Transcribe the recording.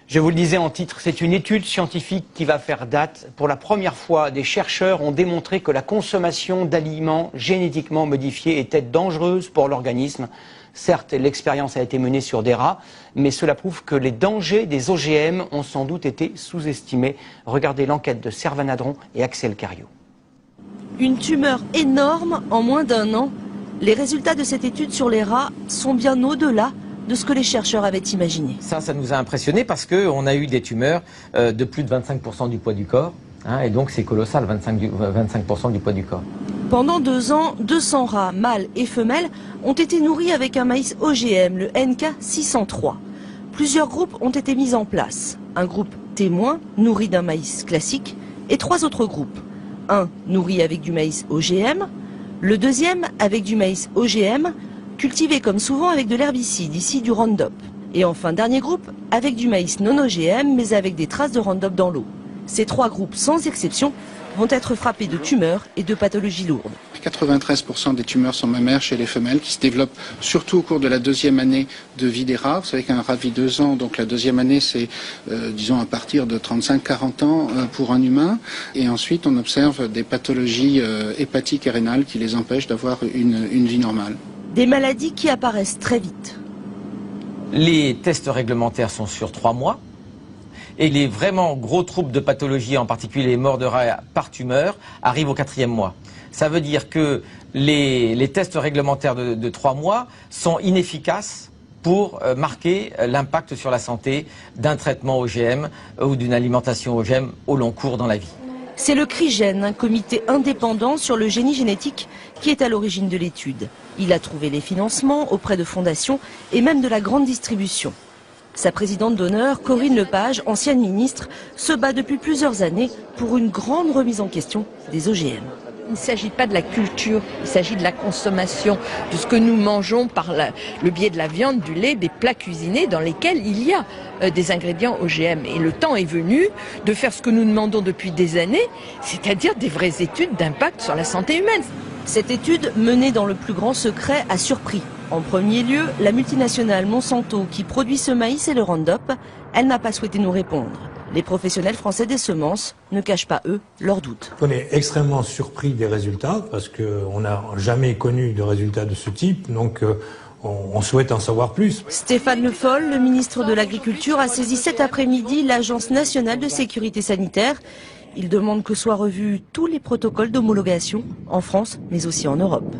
Je vous le disais en titre, c'est une étude scientifique qui va faire date. Pour la première fois, des chercheurs ont démontré que la consommation d'aliments génétiquement modifiés était dangereuse pour l'organisme. Certes, l'expérience a été menée sur des rats, mais cela prouve que les dangers des OGM ont sans doute été sous-estimés. Regardez l'enquête de Servan Adron et Axel Cariou. Une tumeur énorme en moins d'un an. Les résultats de cette étude sur les rats sont bien au-delà de ce que les chercheurs avaient imaginé. Ça nous a impressionné parce qu'on a eu des tumeurs de plus de 25% du poids du corps. Et donc c'est colossal, 25% du poids du corps. Pendant 2 ans, 200 rats, mâles et femelles, ont été nourris avec un maïs OGM, le NK603. Plusieurs groupes ont été mis en place. Un groupe témoin, nourri d'un maïs classique, et 3 autres groupes. Un nourri avec du maïs OGM, le deuxième avec du maïs OGM, cultivé comme souvent avec de l'herbicide, ici du Roundup. Et enfin, dernier groupe, avec du maïs non OGM, mais avec des traces de Roundup dans l'eau. Ces 3 groupes, sans exception, vont être frappés de tumeurs et de pathologies lourdes. 93% des tumeurs sont mammaires chez les femelles qui se développent surtout au cours de la 2e année de vie des rats. Vous savez qu'un rat vit 2 ans, donc la 2e année c'est disons à partir de 35-40 ans pour un humain. Et ensuite on observe des pathologies hépatiques et rénales qui les empêchent d'avoir une vie normale. Des maladies qui apparaissent très vite. Les tests réglementaires sont sur 3 mois. Et les vraiment gros troubles de pathologie, en particulier les morts de rats par tumeur, arrivent au 4e mois. Ça veut dire que les tests réglementaires de 3 mois sont inefficaces pour marquer l'impact sur la santé d'un traitement OGM ou d'une alimentation OGM au long cours dans la vie. C'est le CRIGEN, un comité indépendant sur le génie génétique, qui est à l'origine de l'étude. Il a trouvé les financements auprès de fondations et même de la grande distribution. Sa présidente d'honneur, Corinne Lepage, ancienne ministre, se bat depuis plusieurs années pour une grande remise en question des OGM. Il ne s'agit pas de la culture, il s'agit de la consommation, de ce que nous mangeons par le biais de la viande, du lait, des plats cuisinés dans lesquels il y a des ingrédients OGM. Et le temps est venu de faire ce que nous demandons depuis des années, c'est-à-dire des vraies études d'impact sur la santé humaine. Cette étude, menée dans le plus grand secret, a surpris. En premier lieu, la multinationale Monsanto, qui produit ce maïs et le Roundup, elle n'a pas souhaité nous répondre. Les professionnels français des semences ne cachent pas, eux, leurs doutes. On est extrêmement surpris des résultats, parce qu'on n'a jamais connu de résultats de ce type, donc on souhaite en savoir plus. Stéphane Le Foll, le ministre de l'Agriculture, a saisi cet après-midi l'Agence nationale de sécurité sanitaire. Il demande que soient revus tous les protocoles d'homologation en France, mais aussi en Europe.